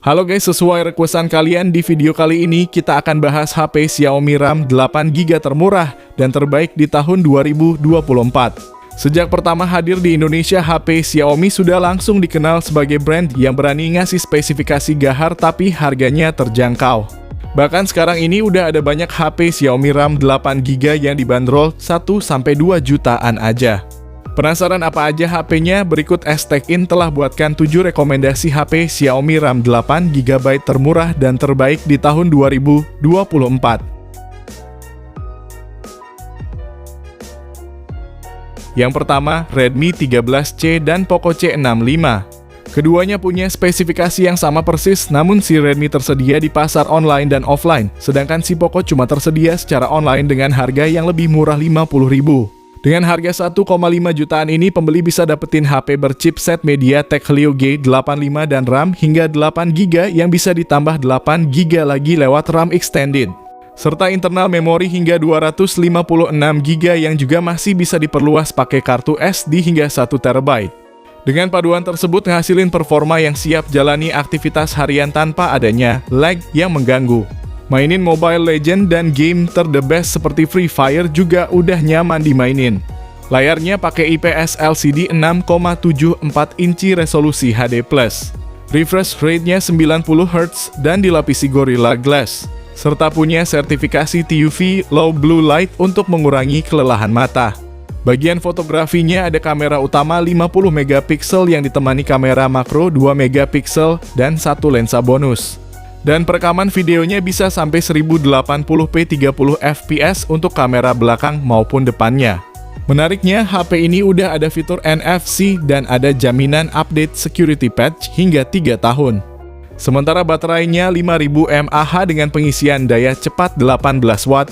Halo guys, sesuai requestan kalian, di video kali ini kita akan bahas HP Xiaomi RAM 8GB termurah dan terbaik di tahun 2024. Sejak pertama hadir di Indonesia, HP Xiaomi sudah langsung dikenal sebagai brand yang berani ngasih spesifikasi gahar tapi harganya terjangkau. Bahkan sekarang ini udah ada banyak HP Xiaomi RAM 8GB yang dibanderol 1-2 jutaan aja. Penasaran apa aja HP-nya? Berikut Tech-in telah buatkan 7 rekomendasi HP Xiaomi RAM 8GB termurah dan terbaik di tahun 2024. Yang pertama, Redmi 13C dan Poco C65. Keduanya punya spesifikasi yang sama persis, namun si Redmi tersedia di pasar online dan offline, sedangkan si Poco cuma tersedia secara online dengan harga yang lebih murah 50.000. Dengan harga 1,5 jutaan ini, pembeli bisa dapetin HP berchipset MediaTek Helio G85 dan RAM hingga 8GB yang bisa ditambah 8GB lagi lewat RAM extended. Serta internal memori hingga 256GB yang juga masih bisa diperluas pakai kartu SD hingga 1TB. Dengan paduan tersebut ngehasilin performa yang siap jalani aktivitas harian tanpa adanya lag yang mengganggu. Mainin Mobile Legends dan game the best seperti Free Fire juga udah nyaman dimainin. Layarnya pakai IPS LCD 6,74 inci resolusi HD+. Refresh rate-nya 90Hz dan dilapisi Gorilla Glass. Serta punya sertifikasi TUV Low Blue Light untuk mengurangi kelelahan mata. Bagian fotografinya ada kamera utama 50MP yang ditemani kamera makro 2MP dan satu lensa bonus. Dan perekaman videonya bisa sampai 1080p 30fps untuk kamera belakang maupun depannya. Menariknya, HP ini udah ada fitur NFC dan ada jaminan update security patch hingga 3 tahun. Sementara baterainya 5000 mAh dengan pengisian daya cepat 18 watt.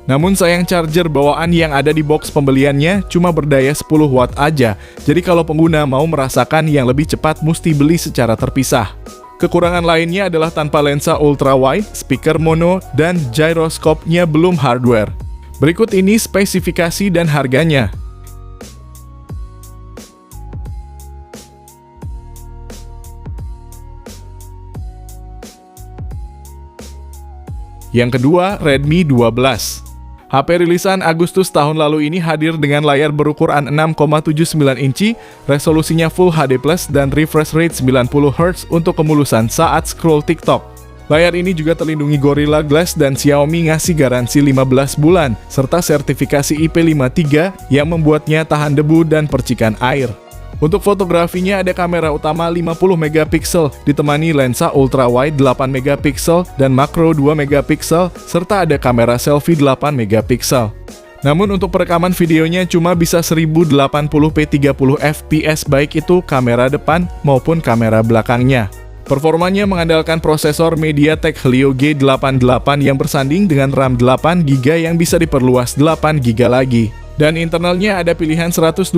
Namun sayang charger bawaan yang ada di box pembeliannya cuma berdaya 10 watt aja. Jadi kalau pengguna mau merasakan yang lebih cepat mesti beli secara terpisah. Kekurangan lainnya adalah tanpa lensa ultra-wide, speaker mono, dan gyroscope-nya belum hardware. Berikut ini spesifikasi dan harganya. Yang kedua, Redmi 12. HP rilisan Agustus tahun lalu ini hadir dengan layar berukuran 6,79 inci, resolusinya Full HD+, dan refresh rate 90Hz untuk kemulusan saat scroll TikTok. Layar ini juga terlindungi Gorilla Glass dan Xiaomi ngasih garansi 15 bulan, serta sertifikasi IP53 yang membuatnya tahan debu dan percikan air. Untuk fotografinya ada kamera utama 50MP, ditemani lensa ultrawide 8MP dan makro 2MP, serta ada kamera selfie 8MP. Namun untuk perekaman videonya cuma bisa 1080p 30fps baik itu kamera depan maupun kamera belakangnya. Performanya mengandalkan prosesor MediaTek Helio G88 yang bersanding dengan RAM 8GB yang bisa diperluas 8GB lagi. Dan internalnya ada pilihan 128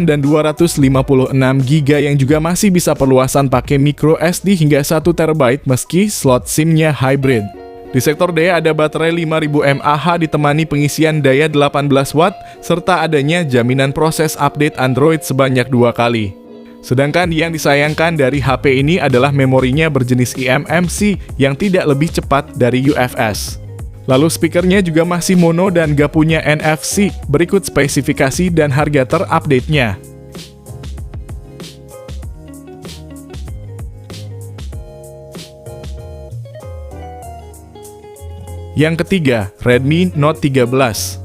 dan 256GB yang juga masih bisa perluasan pakai micro SD hingga 1TB meski slot SIM-nya hybrid. Di sektor daya ada baterai 5000 mAh ditemani pengisian daya 18 watt serta adanya jaminan proses update Android sebanyak 2 kali. Sedangkan yang disayangkan dari HP ini adalah memorinya berjenis eMMC yang tidak lebih cepat dari UFS. Lalu speakernya juga masih mono dan gak punya NFC. Berikut spesifikasi dan harga terupdate-nya. Yang ketiga, Redmi Note 13.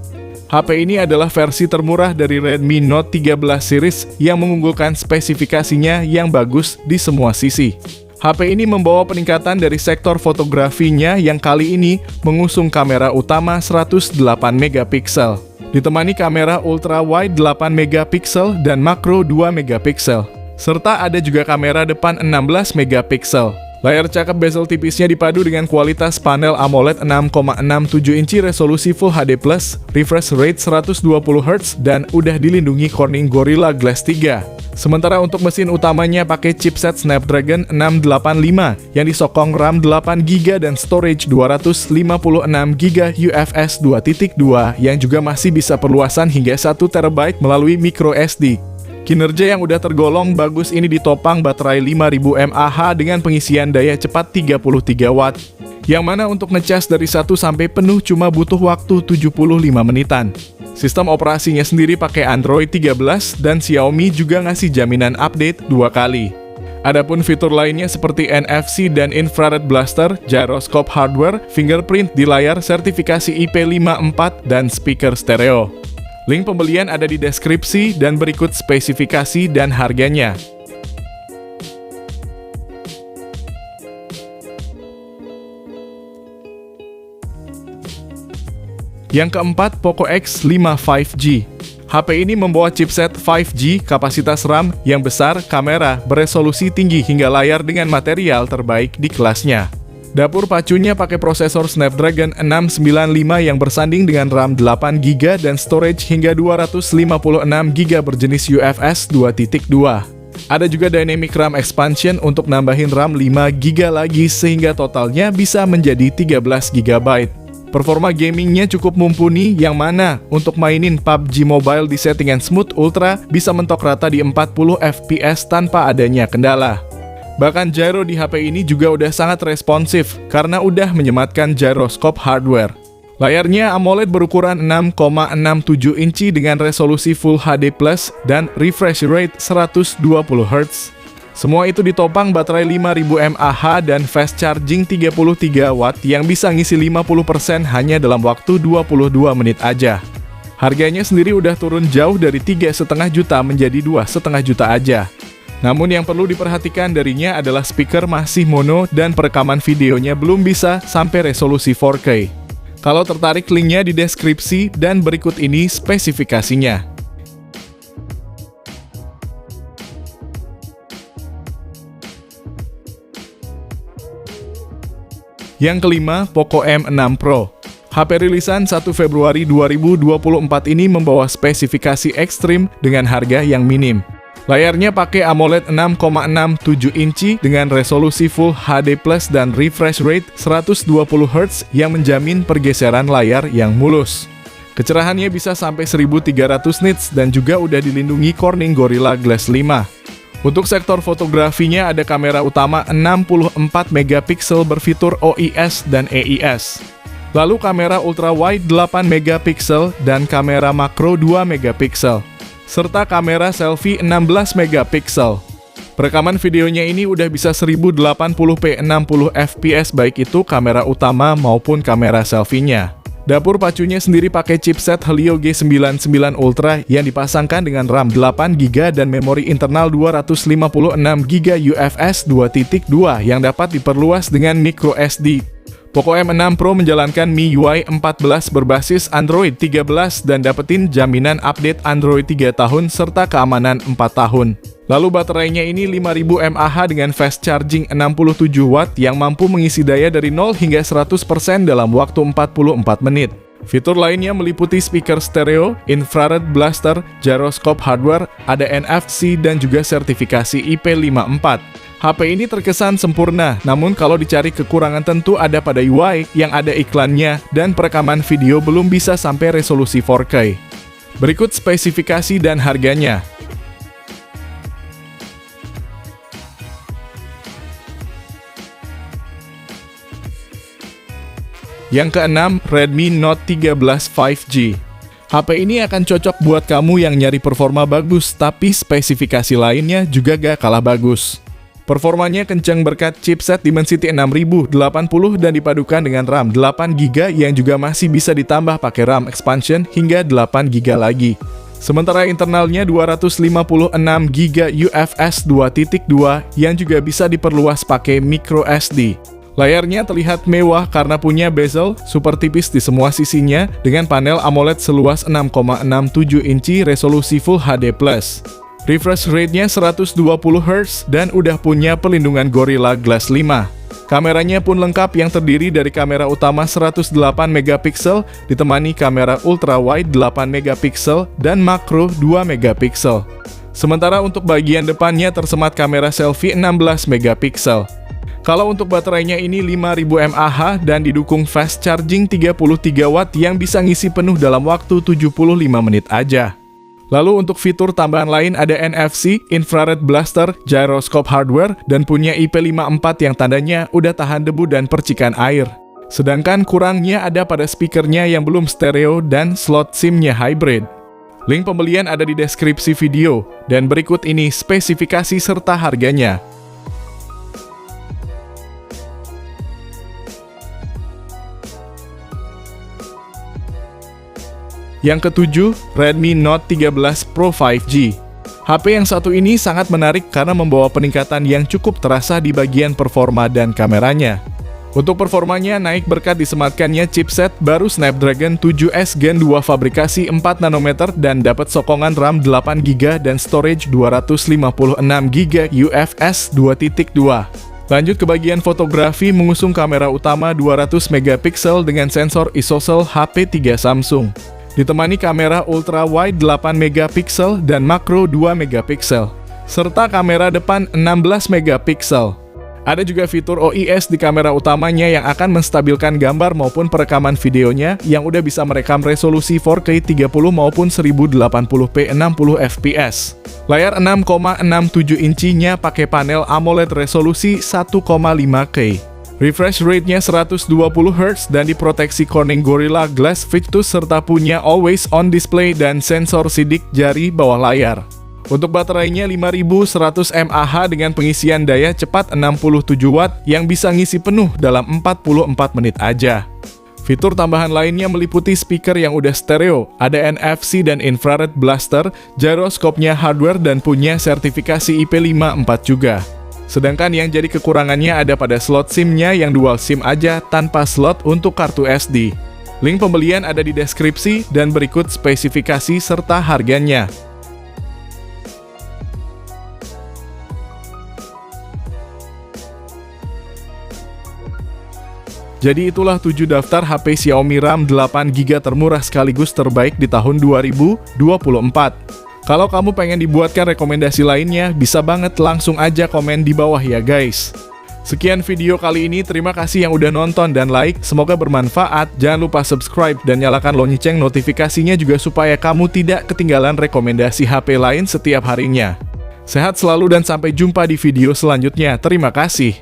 HP ini adalah versi termurah dari Redmi Note 13 series yang mengunggulkan spesifikasinya yang bagus di semua sisi. HP ini membawa peningkatan dari sektor fotografinya yang kali ini mengusung kamera utama 108MP, ditemani kamera ultra-wide 8MP dan makro 2MP, serta ada juga kamera depan 16MP. Layar cakep bezel tipisnya dipadu dengan kualitas panel AMOLED 6,67 inci resolusi Full HD+, refresh rate 120Hz, dan udah dilindungi Corning Gorilla Glass 3. Sementara untuk mesin utamanya pakai chipset Snapdragon 685 yang disokong RAM 8GB dan storage 256GB UFS 2.2 yang juga masih bisa perluasan hingga 1TB melalui micro SD. Kinerja yang udah tergolong bagus ini ditopang baterai 5000 mAh dengan pengisian daya cepat 33 watt. Yang mana untuk ngecas dari 1 sampai penuh cuma butuh waktu 75 menitan. Sistem operasinya sendiri pakai Android 13 dan Xiaomi juga ngasih jaminan update 2 kali. Adapun fitur lainnya seperti NFC dan infrared blaster, gyroscope hardware, fingerprint di layar, sertifikasi IP54, dan speaker stereo. Link pembelian ada di deskripsi dan berikut spesifikasi dan harganya. Yang keempat, Poco X5 5G. HP ini membawa chipset 5G, kapasitas RAM yang besar, kamera beresolusi tinggi hingga layar dengan material terbaik di kelasnya. Dapur pacunya pakai prosesor Snapdragon 695 yang bersanding dengan RAM 8GB dan storage hingga 256GB berjenis UFS 2.2. Ada juga Dynamic RAM Expansion untuk nambahin RAM 5GB lagi sehingga totalnya bisa menjadi 13GB. Performa gamingnya cukup mumpuni yang mana untuk mainin PUBG Mobile di settingan Smooth Ultra bisa mentok rata di 40 FPS tanpa adanya kendala. Bahkan gyro di HP ini juga udah sangat responsif karena udah menyematkan gyroscope hardware. Layarnya AMOLED berukuran 6,67 inci dengan resolusi Full HD Plus dan refresh rate 120Hz. Semua itu ditopang baterai 5000 mAh dan fast charging 33 watt yang bisa ngisi 50% hanya dalam waktu 22 menit aja. Harganya sendiri udah turun jauh dari 3,5 juta menjadi 2,5 juta aja. Namun yang perlu diperhatikan darinya adalah speaker masih mono dan perekaman videonya belum bisa sampai resolusi 4K. Kalau tertarik linknya di deskripsi dan berikut ini spesifikasinya. Yang kelima, Poco M6 Pro. HP rilisan 1 Februari 2024 ini membawa spesifikasi ekstrim dengan harga yang minim. Layarnya pakai AMOLED 6,67 inci dengan resolusi Full HD Plus dan refresh rate 120Hz yang menjamin pergeseran layar yang mulus. Kecerahannya bisa sampai 1300 nits dan juga udah dilindungi Corning Gorilla Glass 5. Untuk sektor fotografinya ada kamera utama 64 megapiksel berfitur OIS dan EIS. Lalu kamera ultra wide 8 megapiksel dan kamera makro 2 megapiksel. Serta kamera selfie 16 megapiksel. Perekaman videonya ini udah bisa 1080p 60 fps baik itu kamera utama maupun kamera selfie-nya. Dapur pacunya sendiri pakai chipset Helio G99 Ultra yang dipasangkan dengan RAM 8GB dan memori internal 256GB UFS 2.2 yang dapat diperluas dengan microSD. Poco M6 Pro menjalankan MIUI 14 berbasis Android 13 dan dapetin jaminan update Android 3 tahun serta keamanan 4 tahun. Lalu baterainya ini 5000 mAh dengan fast charging 67 watt yang mampu mengisi daya dari 0 hingga 100% dalam waktu 44 menit. Fitur lainnya meliputi speaker stereo, infrared blaster, gyroscope hardware, ada NFC dan juga sertifikasi IP54. HP ini terkesan sempurna, namun kalau dicari kekurangan tentu ada pada UI yang ada iklannya dan perekaman video belum bisa sampai resolusi 4K. Berikut spesifikasi dan harganya. Yang keenam, Redmi Note 13 5G. HP ini akan cocok buat kamu yang nyari performa bagus, tapi spesifikasi lainnya juga gak kalah bagus. Performanya kencang berkat chipset Dimensity 6080 dan dipadukan dengan RAM 8GB yang juga masih bisa ditambah pakai RAM expansion hingga 8GB lagi. Sementara internalnya 256GB UFS 2.2 yang juga bisa diperluas pakai microSD. Layarnya terlihat mewah karena punya bezel super tipis di semua sisinya dengan panel AMOLED seluas 6,67 inci resolusi Full HD+. Refresh rate-nya 120Hz dan udah punya perlindungan Gorilla Glass 5. Kameranya pun lengkap yang terdiri dari kamera utama 108 megapiksel ditemani kamera ultra wide 8 megapiksel dan makro 2 megapiksel. Sementara untuk bagian depannya tersemat kamera selfie 16 megapiksel. Kalau untuk baterainya ini 5000 mAh dan didukung fast charging 33 watt yang bisa ngisi penuh dalam waktu 75 menit aja. Lalu untuk fitur tambahan lain ada NFC, infrared blaster, gyroscope hardware, dan punya IP54 yang tandanya udah tahan debu dan percikan air. Sedangkan kurangnya ada pada speakernya yang belum stereo dan slot SIM-nya hybrid. Link pembelian ada di deskripsi video, dan berikut ini spesifikasi serta harganya. Yang ketujuh, Redmi Note 13 Pro 5G. HP yang satu ini sangat menarik karena membawa peningkatan yang cukup terasa di bagian performa dan kameranya. Untuk performanya naik berkat disematkannya chipset baru Snapdragon 7S Gen 2 fabrikasi 4 nanometer dan dapat sokongan RAM 8GB dan storage 256GB UFS 2.2. Lanjut ke bagian fotografi, mengusung kamera utama 200MP dengan sensor ISOCELL HP3 Samsung. Ditemani kamera ultra wide 8MP dan makro 2MP, serta kamera depan 16MP. Ada juga fitur OIS di kamera utamanya yang akan menstabilkan gambar maupun perekaman videonya yang udah bisa merekam resolusi 4K 30 maupun 1080p 60fps. Layar 6,67 inchinya pakai panel AMOLED resolusi 1,5K. Refresh rate-nya 120Hz dan diproteksi Corning Gorilla Glass Victus serta punya always on display dan sensor sidik jari bawah layar. Untuk baterainya 5100 mAh dengan pengisian daya cepat 67 Watt yang bisa ngisi penuh dalam 44 menit aja. Fitur tambahan lainnya meliputi speaker yang udah stereo, ada NFC dan infrared blaster, gyroscope-nya hardware dan punya sertifikasi IP54 juga. Sedangkan yang jadi kekurangannya ada pada slot SIM-nya yang dual SIM aja tanpa slot untuk kartu SD. Link pembelian ada di deskripsi dan berikut spesifikasi serta harganya. Jadi itulah 7 daftar HP Xiaomi RAM 8GB termurah sekaligus terbaik di tahun 2024. Kalau kamu pengen dibuatkan rekomendasi lainnya, bisa banget langsung aja komen di bawah ya guys. Sekian video kali ini, terima kasih yang udah nonton dan like, semoga bermanfaat. Jangan lupa subscribe dan nyalakan lonceng notifikasinya juga supaya kamu tidak ketinggalan rekomendasi HP lain setiap harinya. Sehat selalu dan sampai jumpa di video selanjutnya, terima kasih.